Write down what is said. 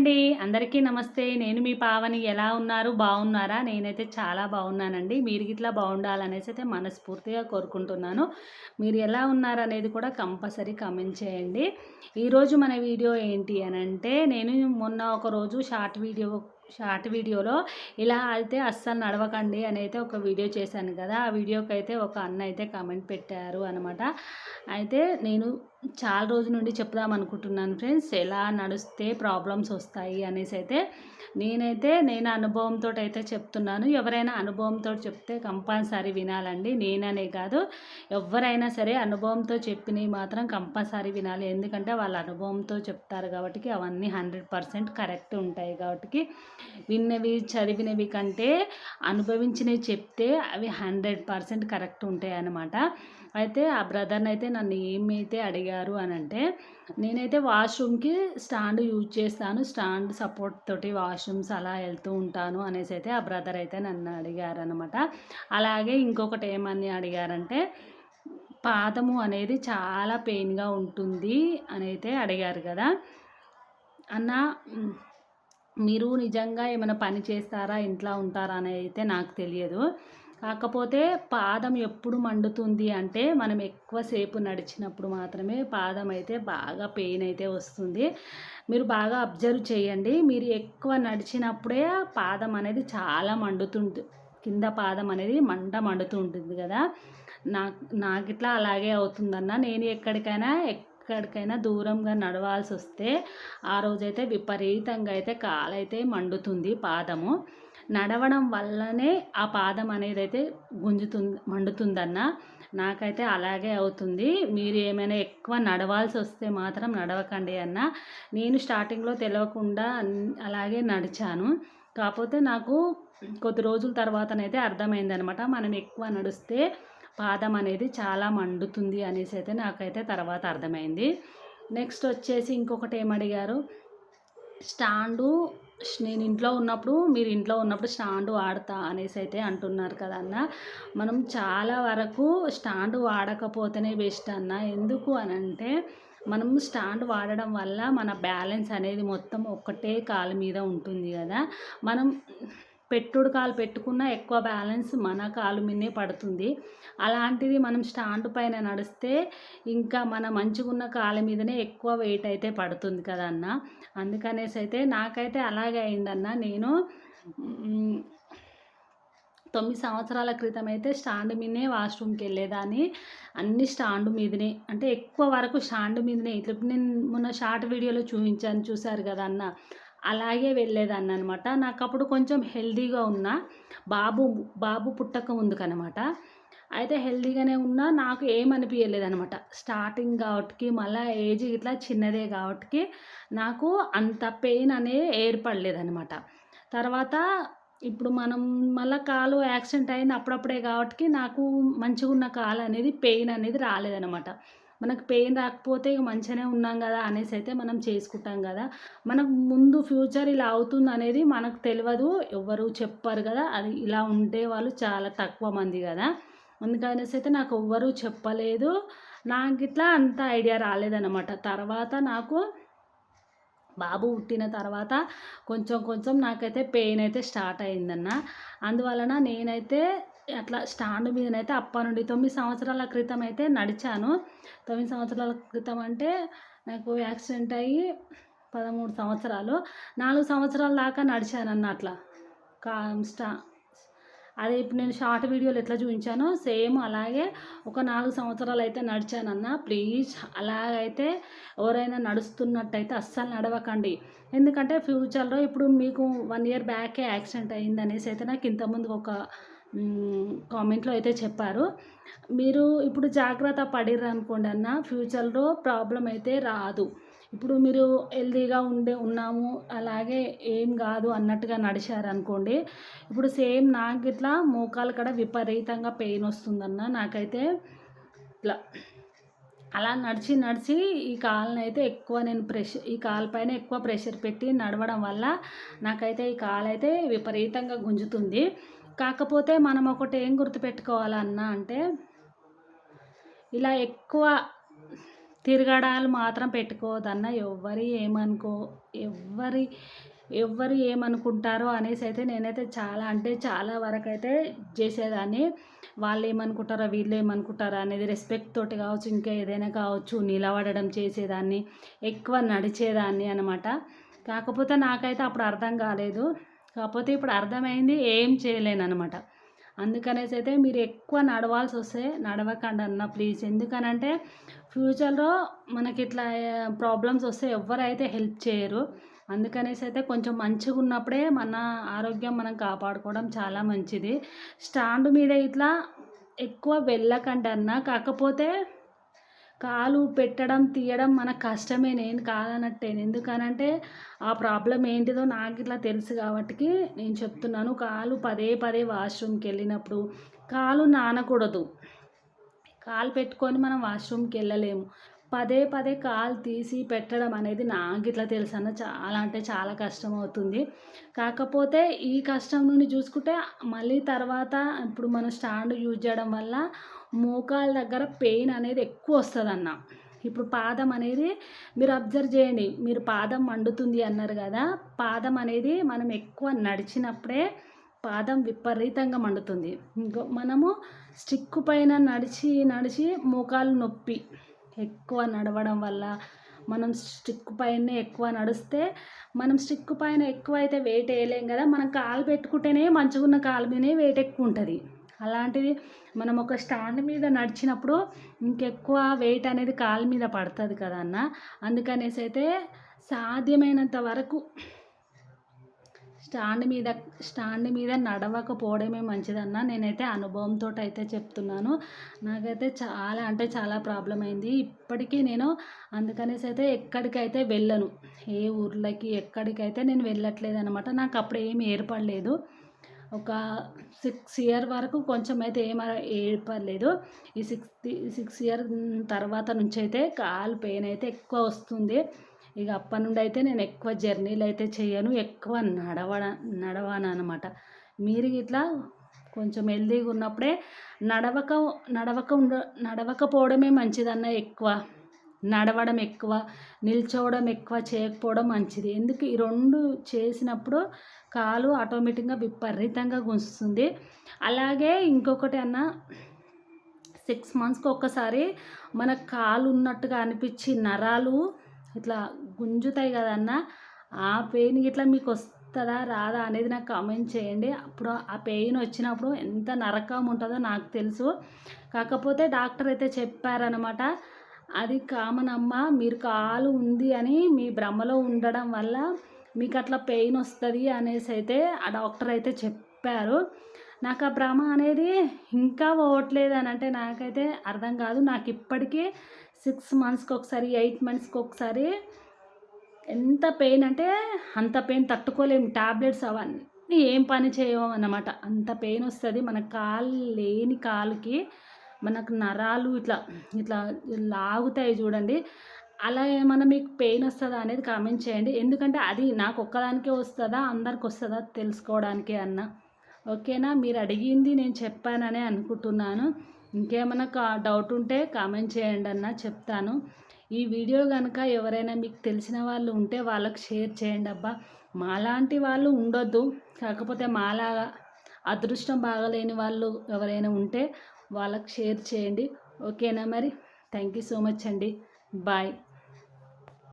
అండి. అందరికీ నమస్తే. నేను మీ పావని. ఎలా ఉన్నారు? బాగున్నారా? నేనైతే చాలా బాగున్నానండి. మీరు గిట్లా బాగుండాలనేసి అయితే మనస్ఫూర్తిగా కోరుకుంటున్నాను. మీరు ఎలా ఉన్నారనేది కూడా కంపల్సరీ కామెంట్ చేయండి. ఈరోజు మన వీడియో ఏంటి అనంటే, నేను మొన్న ఒకరోజు షార్ట్ వీడియోలో ఇలా అయితే అస్సలు నడవకండి అని అయితే ఒక వీడియో చేశాను కదా! ఆ వీడియోకి అయితే ఒక అన్న అయితే కామెంట్ పెట్టారు అనమాట. అయితే నేను చాలా రోజుల నుండి చెప్దాం అనుకుంటున్నాను ఫ్రెండ్స్. ఎలా నడిస్తే ప్రాబ్లమ్స్ వస్తాయి అనేసి అయితే నేను అనుభవంతో అయితే చెప్తున్నాను. ఎవరైనా అనుభవంతో చెప్తే కంపల్సరీ వినాలండి. నేననే కాదు, ఎవరైనా సరే అనుభవంతో చెప్పినవి మాత్రం కంపల్సరీ వినాలి. ఎందుకంటే వాళ్ళ అనుభవంతో చెప్తారు కాబట్టి అవన్నీ 100% కరెక్ట్ ఉంటాయి కాబట్టి, విన్నవి చదివినవి కంటే అనుభవించినవి చెప్తే అవి 100% కరెక్ట్ ఉంటాయి అన్నమాట. అయితే ఆ బ్రదర్ని అయితే నన్ను ఏమైతే అడిగారు అని అంటే, నేనైతే వాష్రూమ్కి స్టాండ్ యూజ్ చేస్తాను, స్టాండ్ సపోర్ట్ తోటి వాష్రూమ్స్ అలా వెళ్తూ ఉంటాను అనేసి అయితే ఆ బ్రదర్ అయితే నన్ను అడిగారనమాట. అలాగే ఇంకొకటి ఏమని అడిగారంటే, పాదము అనేది చాలా పెయిన్గా ఉంటుంది అని అయితే అడిగారు కదా అన్న. మీరు నిజంగా ఏమైనా పని చేస్తారా, ఇంట్లో ఉంటారా అని అయితే నాకు తెలియదు. కాకపోతే పాదం ఎప్పుడు మండుతుంది అంటే, మనం ఎక్కువసేపు నడిచినప్పుడు మాత్రమే పాదం అయితే బాగా పెయిన్ అయితే వస్తుంది. మీరు బాగా అబ్జర్వ్ చేయండి. మీరు ఎక్కువ నడిచినప్పుడే పాదం అనేది చాలా మండుతుంది. కింద పాదం అనేది మండుతూ ఉంటుంది కదా! నాకిట్లా అలాగే అవుతుందన్న. నేను ఎక్కడికైనా దూరంగా నడవాల్సి వస్తే ఆ రోజైతే విపరీతంగా అయితే కాలైతే మండుతుంది పాదము. నడవడం వల్లనే ఆ పాదం అనేది అయితే మండుతుందన్న. నాకైతే అలాగే అవుతుంది. మీరు ఏమైనా ఎక్కువ నడవాల్సి వస్తే మాత్రం నడవకండి అన్న. నేను స్టార్టింగ్లో తెలవకుండా అలాగే నడిచాను. కాకపోతే నాకు కొద్ది రోజుల తర్వాతనైతే అర్థమైందనమాట. మనం ఎక్కువ నడిస్తే పాదం అనేది చాలా మండుతుంది అనేసి అయితే నాకైతే తర్వాత అర్థమైంది. నెక్స్ట్ వచ్చేసి ఇంకొకటి ఏమడిగారు, స్టాండు నేను ఇంట్లో ఉన్నప్పుడు, మీరు ఇంట్లో ఉన్నప్పుడు స్టాండు వాడతా అనేసి అయితే అంటున్నారు కదన్న. మనం చాలా వరకు స్టాండు వాడకపోతేనే బెస్ట్ అన్న. ఎందుకు అనంటే, మనం స్టాండ్ వాడడం వల్ల మన బ్యాలెన్స్ అనేది మొత్తం ఒక్కటే కాలు మీద ఉంటుంది కదా. మనం పెట్టుడు కాలు పెట్టుకున్న ఎక్కువ బ్యాలెన్స్ మన కాలు మీదనే పడుతుంది. అలాంటిది మనం స్టాండ్ పైన నడిస్తే ఇంకా మన మంచిగున్న కాలు మీదనే ఎక్కువ వెయిట్ అయితే పడుతుంది కదన్న. అందుకనేసి అయితే నాకైతే అలాగే అయిందన్న. నేను 9 సంవత్సరాల క్రితం అయితే స్టాండ్ మీదనే వాష్రూమ్కి వెళ్ళేదాన్ని. అన్ని స్టాండ్ మీదనే, అంటే ఎక్కువ వరకు స్టాండ్ మీదనే. ఇట్లా నేను మొన్న షార్ట్ వీడియోలో చూశారు కదా అన్న, అలాగే వెళ్ళేదాన్ని అనమాట. నాకు అప్పుడు కొంచెం హెల్తీగా ఉన్నా, బాబు పుట్టక ముందుకనమాట. అయితే హెల్తీగానే ఉన్నా, నాకు ఏమనిపించలేదనమాట. స్టార్టింగ్ కాబట్టి, మళ్ళీ ఏజ్ ఇట్లా చిన్నదే కాబట్టి నాకు అంత పెయిన్ అనేది ఏర్పడలేదనమాట. తర్వాత ఇప్పుడు మనం మళ్ళా కాలు యాక్సిడెంట్ అయింది అప్పుడప్పుడే కాబట్టి నాకు మంచిగున్న కాలు అనేది పెయిన్ అనేది రాలేదనమాట. మనకు పెయిన్ రాకపోతే ఇక మంచిగానే ఉన్నాం కదా అనేసి అయితే మనం చేసుకుంటాం కదా. మనకు ముందు ఫ్యూచర్ ఇలా అవుతుందనేది మనకు తెలవదు, ఎవ్వరు చెప్పరు కదా. అది ఇలా ఉండే వాళ్ళు చాలా తక్కువ మంది కదా. అందుకనేసి అయితే నాకు ఎవ్వరూ చెప్పలేదు. నాకిట్లా అంత ఐడియా రాలేదనమాట. తర్వాత నాకు బాబు పుట్టిన తర్వాత కొంచెం కొంచెం నాకైతే పెయిన్ అయితే స్టార్ట్ అయిందన్న. అందువలన నేనైతే అట్లా స్టాండ్ మీదనైతే అప్పటి నుండి 9 సంవత్సరాల క్రితం అయితే నడిచాను. 9 సంవత్సరాల క్రితం అంటే నాకు యాక్సిడెంట్ అయ్యి 13 సంవత్సరాలు, 4 సంవత్సరాల దాకా నడిచానన్న అట్లా. కా స్టా అదే ఇప్పుడు నేను షార్ట్ వీడియోలో ఎట్లా చూపించానో సేమ్ అలాగే ఒక 4 సంవత్సరాలు అయితే నడిచానన్న. ప్లీజ్ అలాగైతే ఎవరైనా నడుస్తున్నట్టయితే అస్సలు నడవకండి. ఎందుకంటే ఫ్యూచర్లో ఇప్పుడు మీకు 1 ఇయర్ బ్యాకే యాక్సిడెంట్ అయిందనేసి అయితే నాకు ఇంతకుముందు ఒక కామెంట్లో అయితే చెప్పారు. మీరు ఇప్పుడు జాగ్రత్త పడిర్రనుకోండి అన్న, ఫ్యూచర్లో ప్రాబ్లం అయితే రాదు. ఇప్పుడు మీరు హెల్తీగా ఉన్నాము, అలాగే ఏం కాదు అన్నట్టుగా నడిచారనుకోండి, ఇప్పుడు సేమ్ నాకు ఇట్లా మోకాలు కాడ విపరీతంగా పెయిన్ వస్తుందన్న. నాకైతే ఇట్లా అలా నడిచి నడిచి ఈ కాలునైతే ఎక్కువ నేను ఈ కాలు పైన ఎక్కువ ప్రెషర్ పెట్టి నడవడం వల్ల నాకైతే ఈ కాలు అయితే విపరీతంగా గుంజుతుంది. కాకపోతే మనం ఒకటి ఏం గుర్తుపెట్టుకోవాలన్నా అంటే, ఇలా ఎక్కువ తిరగడాలు మాత్రం పెట్టుకోవద్దన్న. ఎవ్వరి ఎవ్వరు ఏమనుకుంటారో అనేసి అయితే నేనైతే చాలా అంటే చాలా వరకైతే చేసేదాన్ని. వాళ్ళేమనుకుంటారో, వీళ్ళేమనుకుంటారో అనేది రెస్పెక్ట్ తోటి కావచ్చు, ఇంకా ఏదైనా కావచ్చు, నిలబడడం చేసేదాన్ని. ఎక్కువ నడిచేదాన్ని అనమాట. కాకపోతే నాకైతే అప్పుడు అర్థం కాలేదు. కాకపోతే ఇప్పుడు అర్థమైంది, ఏం చేయలేననమాట. అందుకనేసి అయితే మీరు ఎక్కువ నడవాల్సొస్తే నడవకండి అన్న ప్లీజ్. ఎందుకనంటే ఫ్యూచర్‌లో మనకిట్లా ప్రాబ్లమ్స్ వస్తే ఎవ్వరైతే హెల్ప్ చేయరు. అందుకనేసి అయితే కొంచెం మంచిగున్నప్పుడే మన ఆరోగ్యం మనం కాపాడుకోవడం చాలా మంచిది. స్టాండ్ మీద ఇట్లా ఎక్కువ వెళ్ళకండి అన్న. కాకపోతే కాలు పెట్టడం, తీయడం మనకు కష్టమే, నేను కాదనట్లేను. ఎందుకనంటే ఆ ప్రాబ్లమ్ ఏంటిదో నాకిట్లా తెలుసు కాబట్టికి నేను చెప్తున్నాను. కాలు పదే పదే వాష్‌రూమ్‌కెళ్ళినప్పుడు కాలు నానకూడదు. కాలు పెట్టుకొని మనం వాష్‌రూమ్‌కి వెళ్ళలేము. పదే పదే కాలు తీసి పెట్టడం అనేది నాకిట్లా తెలుసన్న. చాలా అంటే చాలా కష్టమవుతుంది. కాకపోతే ఈ కష్టం నుండి చూసుకుంటే మళ్ళీ తర్వాత ఇప్పుడు మనం స్టాండ్ యూజ్ చేయడం వల్ల మోకాళ్ళ దగ్గర పెయిన్ అనేది ఎక్కువ వస్తదన్న. ఇప్పుడు పాదం అనేది మీరు అబ్జర్వ్ చేయండి. మీరు పాదం మండుతుంది అన్నారు కదా! పాదం అనేది మనం ఎక్కువ నడిచినప్పుడే పాదం విపరీతంగా మండుతుంది. మనము స్టిక్ పైన నడిచి నడిచి మోకాలు నొప్పి ఎక్కువ నడవడం వల్ల మనం స్టిక్ పైనే ఎక్కువ నడిస్తే మనం స్టిక్ పైన ఎక్కువైతే వెయిట్ వేయలేం కదా! మనం కాలు పెట్టుకుంటేనే మంచిగున్న కాలు మీదనే వెయిట్ ఎక్కువ ఉంటుంది. అలాంటిది మనం ఒక స్టాండ్ మీద నడిచినప్పుడు ఇంకెక్కువ వెయిట్ అనేది కాలు మీద పడుతుంది కదా అన్న. అందుకనేసి అయితే సాధ్యమైనంత వరకు స్టాండ్ మీద నడవకపోవడమే మంచిదన్న. నేనైతే అనుభవంతో అయితే చెప్తున్నాను. నాకైతే చాలా అంటే చాలా ప్రాబ్లమ్ అయింది. ఇప్పటికీ నేను అందుకనేసి అయితే ఎక్కడికైతే వెళ్ళను. ఏ ఊర్లకి ఎక్కడికైతే నేను వెళ్ళట్లేదనమాట. నాకు అప్పుడు ఏమి ఏర్పడలేదు. ఒక 6 ఇయర్ వరకు కొంచెం అయితే ఏర్పడలేదు. ఈ 6 ఇయర్ తర్వాత నుంచి అయితే కాలు పెయిన్ అయితే ఎక్కువ వస్తుంది. ఇక అప్పటి నుండి అయితే నేను ఎక్కువ జర్నీలు అయితే చేయను. ఎక్కువ నడవననమాట. మీరు ఇట్లా కొంచెం హెల్తీగా ఉన్నప్పుడే నడవకపోవడమే మంచిదన్న ఎక్కువ. నడవడం ఎక్కువ, నిల్చోవడం ఎక్కువ చేయకపోవడం మంచిది. ఎందుకు ఈ 2 చేసినప్పుడు కాలు ఆటోమేటిక్‌గా విపరీతంగా గుంజుతుంది. అలాగే ఇంకొకటి అన్న, 6 మంత్స్‌కి ఒక్కసారి మన కాలు ఉన్నట్టుగా అనిపించి నరాలు ఇట్లా గుంజుతాయి కదన్న! ఆ పెయిన్ గిట్లా మీకు వస్తదా? రాదా? అనేది నాకు కామెంట్ చేయండి. అప్పుడు ఆ పెయిన్ వచ్చినప్పుడు ఎంత నరకం ఉంటుందో నాకు తెలుసు. కాకపోతే డాక్టర్ అయితే చెప్పారనమాట. అది కామన్ అమ్మ. మీరు కాలు ఉంది అని మీ భ్రమలో ఉండడం వల్ల మీకు అట్లా పెయిన్ వస్తుంది అనేసి అయితే ఆ డాక్టర్ అయితే చెప్పారు. నాకు ఆ భ్రమ అనేది ఇంకా పోవట్లేదు అని అంటే నాకైతే అర్థం కాదు. నాకు ఇప్పటికీ 6 మంత్స్‌కి ఒకసారి, 8 మంత్స్‌కి ఒకసారి ఎంత పెయిన్ అంటే అంత పెయిన్ తట్టుకోలేము. టాబ్లెట్స్ అవన్నీ ఏం పని చేయవన్నమాట. అంత పెయిన్ వస్తుంది. మన కాలు లేని కాలుకి మనకు నరాలు ఇట్లా ఇట్లా లాగుతాయి చూడండి. అలా ఏమన్నా మీకు పెయిన్ వస్తదా అనేది కామెంట్ చేయండి. ఎందుకంటే అది నాకు ఒక్కదానికే వస్తదా? అందరికి వస్తదా? తెలుసుకోవడానికే అన్న. ఓకేనా? మీరు అడిగింది నేను చెప్పాననే అనుకుంటున్నాను. ఇంకేమన్నా డౌట్ ఉంటే కామెంట్ చేయండి అన్న, చెప్తాను. ఈ వీడియో కనుక ఎవరైనా మీకు తెలిసిన వాళ్ళు ఉంటే వాళ్ళకి షేర్ చేయండి అబ్బా. మాలాంటి వాళ్ళు ఉండొద్దు. కాకపోతే మాలాగా అదృష్టం బాగలేని వాళ్ళు ఎవరైనా ఉంటే వాళ్ళకి షేర్ చేయండి. ఓకేనా మరి? థ్యాంక్ యూ సో మచ్ అండి. బాయ్.